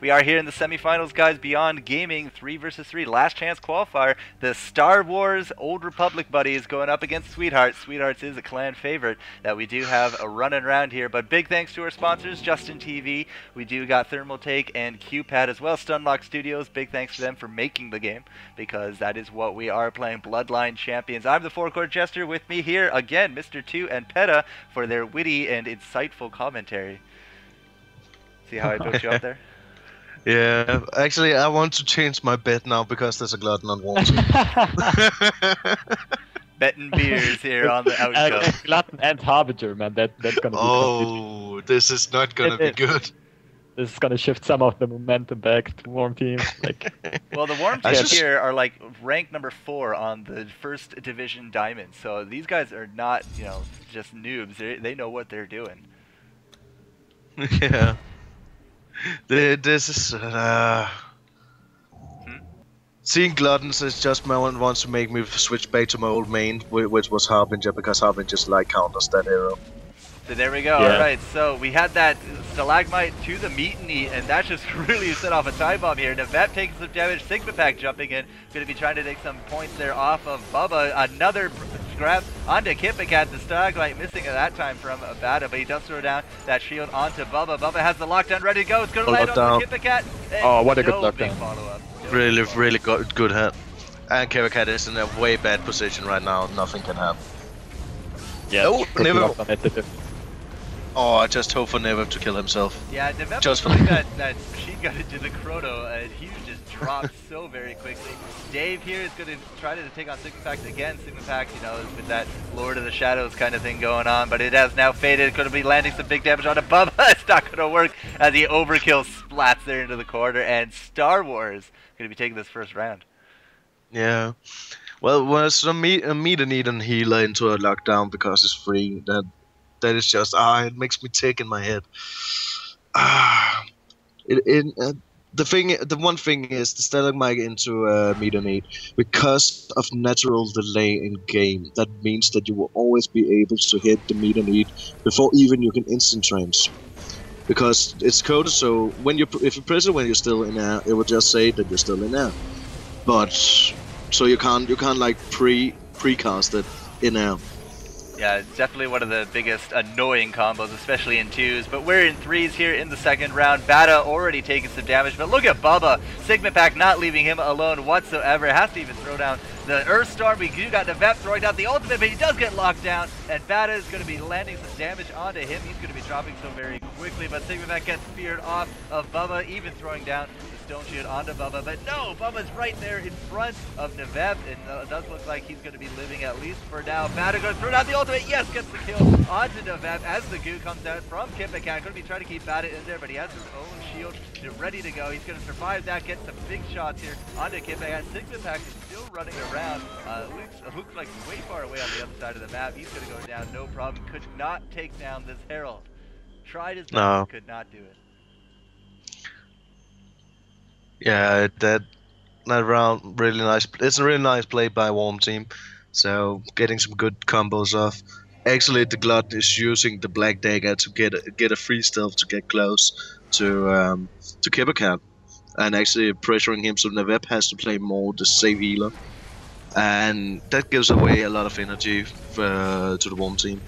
We are here in the semifinals, guys. BeyondGaming 3 versus 3, last chance qualifier. The Star Wars Old Republic buddies going up against Sweethearts. Sweethearts is a clan favorite that we do have a running around here. But big thanks to our sponsors, Justin TV. We do got Thermal Take and QPad as well. Stunlock Studios. Big thanks to them for making the game, because that is what we are playing. Bloodline Champions. I'm the FourCourtJester. With me here again, Mr. 2 and Pedda for their witty and insightful commentary. See how I built you up there? Yeah, actually I want to change my bet now because there's a glutton on Wall Team. Betting beers here on the outro. Glutton and Harbinger, man. That's gonna be Oh, this is not gonna be good. This is gonna shift some of the momentum back to Warm Team. Like, well, the Warm Teams here are like ranked number 4 on the first division diamond. So these guys are not, you know, just noobs. They know what they're doing. Yeah. This is seeing gluttons is just my one wants to make me switch back to my old main, which was Harbinger, because Harbinger just like counters that hero. So there we go. Yeah. All right, so we had that stalagmite to the meat and eat, and that just really set off a time bomb here. Navep taking some damage. Sigma Pack jumping in, going to be trying to take some points there off of Bubba. Another grab onto Kipikat. The stalagmite missing at that time from Pedda, but he does throw down that shield onto Bubba. Bubba has the lockdown ready to go. It's going to land on Kipikat. Oh, what a good lockdown. Follow-up. Really good hit. And Kipikat is in a way bad position right now. Nothing can happen. Yeah. Oh, never. Oh, I just hope for Never to kill himself. Yeah, Nevep just putting that machine gun into the Chrono, and he just dropped so very quickly. Dave here is going to try to take on Sigma Pack again. Sigma Pack, you know, with that Lord of the Shadows kind of thing going on, but it has now faded. Going to be landing some big damage on Bubba. It's not going to work as the overkill splats there into the corner, and Star Wars going to be taking this first round. Yeah. Well, when it's a meet and eat and healer into a lockdown because it's free, that is just it makes me tick in my head. The one thing is the stalagmite into meet and eat, because of natural delay in game. That means that you will always be able to hit the meet and eat before even you can instant trance, because it's coded so if you press it when you're still in air, it will just say that you're still in air. But so you can't like precast it in air. Yeah, it's definitely one of the biggest annoying combos, especially in 2s. But we're in 3s here in the second round. Pedda already taking some damage, but look at Bubba. Sigma Pack not leaving him alone whatsoever. Has to even throw down the Earthstorm. We do got Navep throwing down the ultimate, but he does get locked down. And Pedda is going to be landing some damage onto him. He's going to be dropping so very quickly, but Sigma Pack gets speared off of Bubba, even throwing down Stone Shield onto Bubba, but no, Bubba's right there in front of Navep, and it does look like he's going to be living at least for now. Pedda going to throw down the ultimate, yes, gets the kill onto Navep as the goo comes out from Kipikat. Going to be trying to keep Pedda in there, but he has his own shield ready to go. He's going to survive that, get some big shots here onto Kipikat. Sigma Pack is still running around. Looks like way far away on the other side of the map. He's going to go down, no problem. Could not take down this Herald. Tried his best, could not do it. Yeah, that round really nice. It's a really nice play by Warm Team. So getting some good combos off. Actually, the Glut is using the Black Dagger to get a free stealth to get close to Kipikat, and actually pressuring him, so Navep has to play more the safe healer, and that gives away a lot of energy to the Warm Team.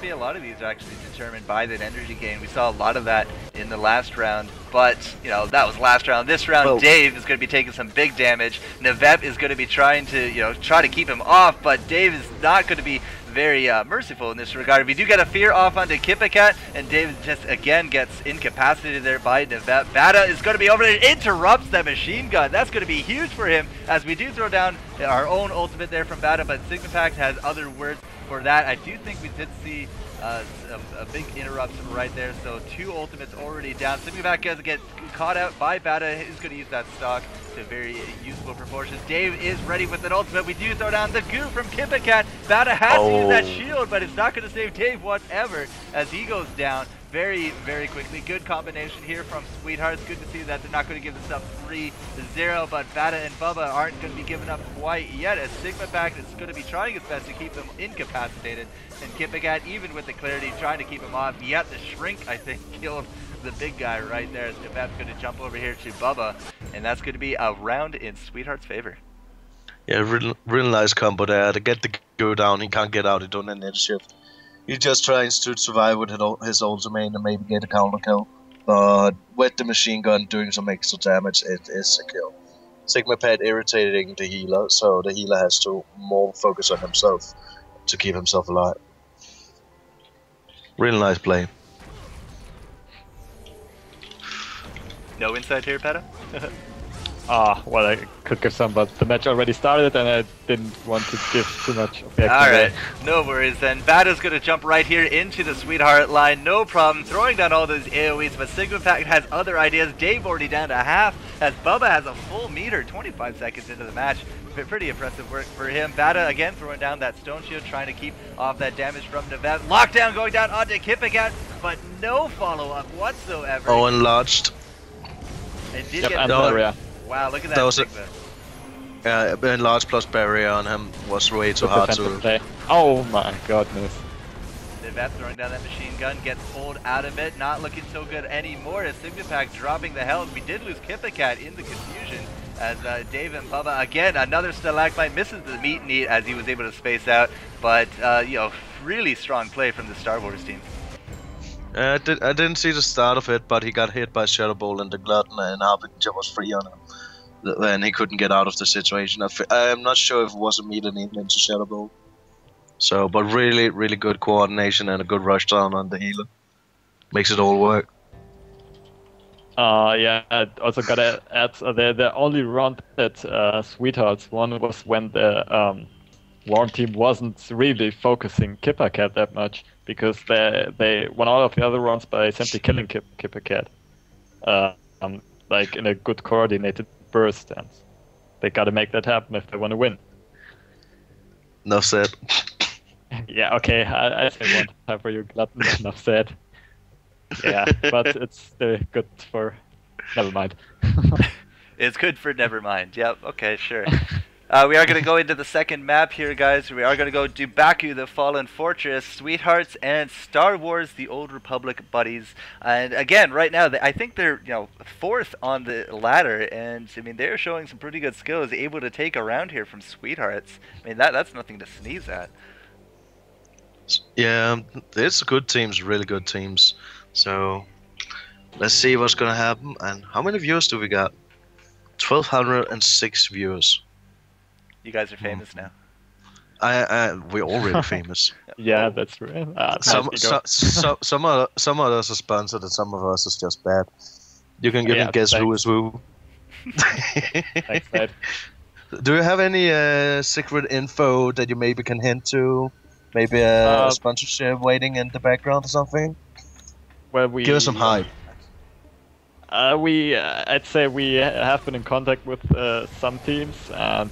A lot of these are actually determined by that energy gain. We saw a lot of that in the last round, but you know, that was last round. This round, well, Dave is going to be taking some big damage. Navep is going to be trying to try to keep him off, but Dave is not going to be very merciful in this regard. We do get a fear off onto Kipikat, and Dave just again gets incapacitated there by Navep. Pedda is going to be over there, interrupts that machine gun. That's going to be huge for him, as we do throw down our own ultimate there from Pedda, but Sigma Pack has other words for that. I do think we did see a big interruption right there, so 2 ultimates already down. Sigma Pack doesn't get caught out by Pedda. He's going to use that stock to very useful proportions. Dave is ready with an ultimate. We do throw down the goo from Kipikat. Pedda has to use that shield, but it's not going to save Dave whatever as he goes down very, very quickly. Good combination here from Sweethearts. Good to see that they're not going to give this up 3-0, but Pedda and Bubba aren't going to be giving up quite yet, as Sigma Pack is going to be trying its best to keep them incapacitated. And Kipikat, even with the clarity, trying to keep him off. Yet the Shrink, I think, killed the big guy right there as Nevep's going to jump over here to Bubba, and that's going to be a round in SWTOR's favor. Yeah, real nice combo there. To get the go down, he can't get out, he don't end the shift. He just tries to survive with his ultimate and maybe get a counter kill. But with the machine gun doing some extra damage, it is a kill. SigmaPad irritating the healer, so the healer has to more focus on himself to keep himself alive. Real nice play. No insight here, Pedda? Well, I could give some, but the match already started and I didn't want to give too much of the Alright, no worries then. Pedda's going to jump right here into the SWTOR line, no problem, throwing down all those AoEs, but SigmaPad has other ideas. Dave already down to half, as Bubba has a full meter 25 seconds into the match. Pretty impressive work for him. Pedda again throwing down that stone shield, trying to keep off that damage from Nevep. Lockdown going down onto Kipagat, but no follow-up whatsoever. Oh, enlarged. It did get barrier. Wow, look at that Sigma. Enlarged plus barrier on him was way too hard to play. Oh my goodness. Nevep throwing down that machine gun, gets pulled out of it, not looking so good anymore as SigmaPad dropping the health. We did lose Kipagat in the confusion as Dave and Bubba, again, another Stalagmite misses the meat and eat as he was able to space out, but, you know, really strong play from the Star Wars team. I didn't see the start of it, but he got hit by Shadow Bolt and the Glutton, and Harbinger was free on him. Then he couldn't get out of the situation. I'm not sure if it was immediately into Shadow Bolt. So, but really, really good coordination and a good rush down on the healer. Makes it all work. Yeah, I also gotta add, the only round that SWTOR's won was when the Worm team wasn't really focusing Kipagat that much, because they won all of the other rounds by simply killing Kipagat, like in a good coordinated burst, and they gotta make that happen if they want to win. Enough said. Yeah, okay, I say one time for you, Glutton. Enough said. Yeah, but it's still good for... Never mind. It's good for never mind. Yep, okay, sure. We are going to go into the second map here, guys. We are going to go Dubaku, the Fallen Fortress, Sweethearts, and Star Wars, the Old Republic buddies. And again, right now, I think they're fourth on the ladder, and I mean they're showing some pretty good skills, able to take a round here from Sweethearts. I mean that's nothing to sneeze at. Yeah, it's good teams, really good teams. So let's see what's gonna happen. And how many viewers do we got? 1,206 viewers. You guys are famous now. We're all really famous. Yeah, that's real. Some of us are sponsored and some of us is just bad. You can guess who is who. Thanks, Dad. Do you have any secret info that you maybe can hint to? Maybe a sponsorship waiting in the background or something? Well, give us some hype. I'd say we have been in contact with some teams, and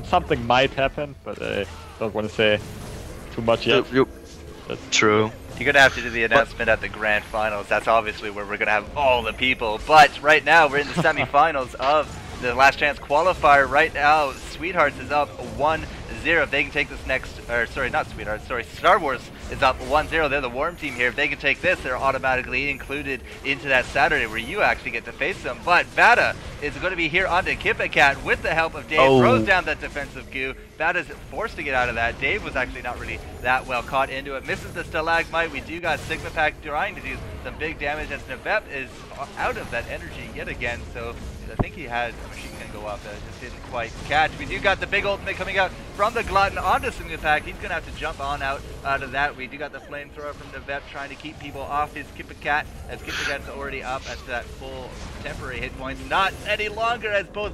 something might happen, but I don't want to say too much yet. True. You're going to have to do the announcement at the grand finals. That's obviously where we're going to have all the people. But right now, we're in the semifinals of the last chance qualifier. Right now, Sweethearts is up 1-0. If they can take this next, or sorry, not Sweethearts, sorry, Star Wars is up 1-0. They're the Worm team here. If they can take this, they're automatically included into that Saturday where you actually get to face them. But Pedda is going to be here onto Kipagat with the help of Dave. Throws down that defensive goo. Pedda's forced to get out of that. Dave was actually not really that well caught into it. Misses the Stalagmite. We do got SigmaPad trying to do some big damage as Nevep is out of that energy yet again. So I think he had a machine gun go off that just didn't quite catch. We do got the big ultimate coming out from the Glutton onto SigmaPad. He's going to have to jump on out of that. We do got the flamethrower from Nevep trying to keep people off his Kipagat, as Kipagat's already up at that full temporary hit points. Not any longer, as both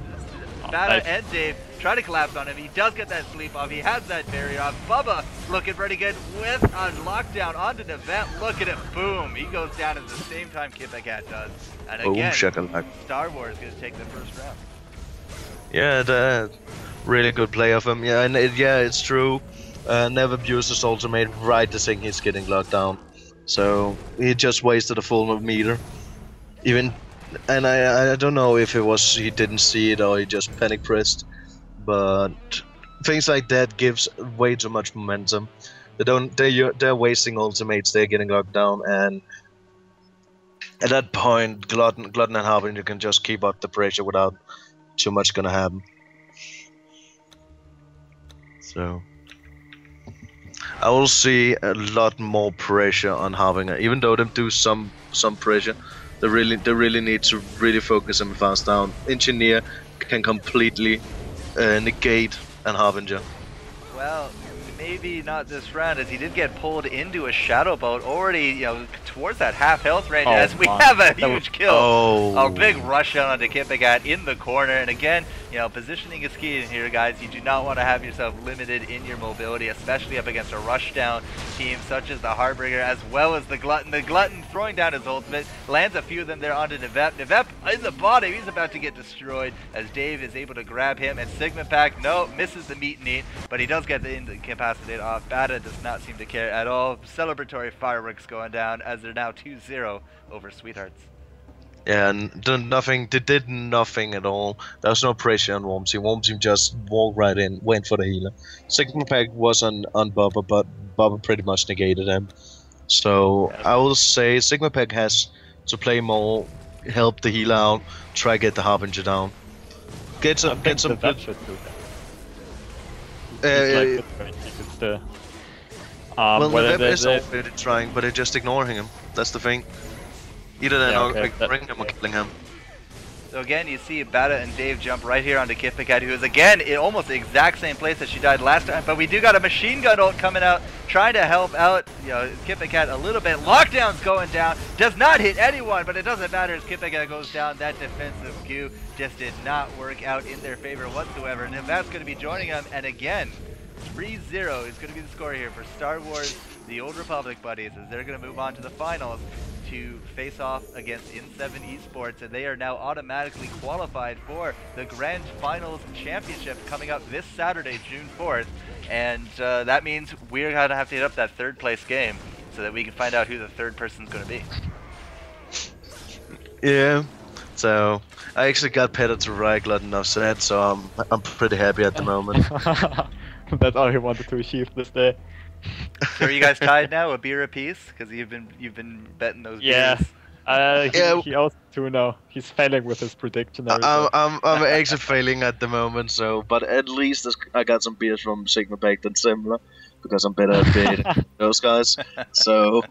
Pedda and Dave try to collapse on him. He does get that sleep off. He has that barrier off. Bubba looking pretty good with a lockdown onto Nevep. Look at it. Boom. He goes down at the same time Kipagat does. And again, Star Wars is going to take the first round. Yeah, really good play of him. Yeah, and it's true. Never abused his ultimate right the thing he's getting locked down. So he just wasted a full meter. And I don't know if it was he didn't see it or he just panic pressed, but things like that gives way too much momentum. They're wasting ultimates. They're getting locked down, and At that point, Glutton and Harbinger can just keep up the pressure without too much gonna happen. So I will see a lot more pressure on Harbinger, even though they do some pressure. They really need to really focus and fast down. Engineer can completely negate an Harbinger. Well, maybe not this round, as he did get pulled into a shadow boat already, towards that half health range, as we have a huge kill. A big rush down onto Kipagat in the corner, and again, positioning is key in here, guys. You do not want to have yourself limited in your mobility, especially up against a rush down team such as the Harbinger, as well as the Glutton. The Glutton throwing down his ultimate, lands a few of them there onto Nevep. Nevep in the bottom, he's about to get destroyed, as Dave is able to grab him, and Sigma Pack, no, misses the meet and eat, but he does get the incapacitate off. Pedda does not seem to care at all. Celebratory fireworks going down, as they're now 2-0 over Sweethearts. Yeah, and they did nothing at all. There was no pressure on Warm Team. Warm Team just walked right in, went for the healer. Sigma Pack was on Bubba, but Bubba pretty much negated him. So I will say Sigma Pack has to play more, help the healer out, try to get the Harbinger down. Get some good. Well, Nevep is already trying, but they're just ignoring him. That's the thing. Either they're ignoring him or killing him. So again, you see Pedda and Dave jump right here onto Kipagat, who is again in almost the exact same place that she died last time. But we do got a machine gun ult coming out, trying to help out Kipagat a little bit. Lockdown's going down, does not hit anyone, but it doesn't matter as Kipagat goes down. That defensive Q just did not work out in their favor whatsoever. And that's going to be joining them, and again, 3-0 is going to be the score here for Star Wars, the Old Republic buddies, as they're going to move on to the finals to face off against In7 Esports, and they are now automatically qualified for the Grand Finals Championship coming up this Saturday, June 4th, and that means we're going to have to hit up that third place game so that we can find out who the third person's going to be. Yeah, so I actually got Pedda to ride Glutton offset, so I'm pretty happy at the moment. That's all he wanted to achieve this day. So are you guys tied now, a beer apiece? Because you've been betting those beers. He also too now. He's failing with his prediction. I'm actually failing at the moment, so but at least I got some beers from Sigma Pack that's similar, because I'm better at beer than those guys. So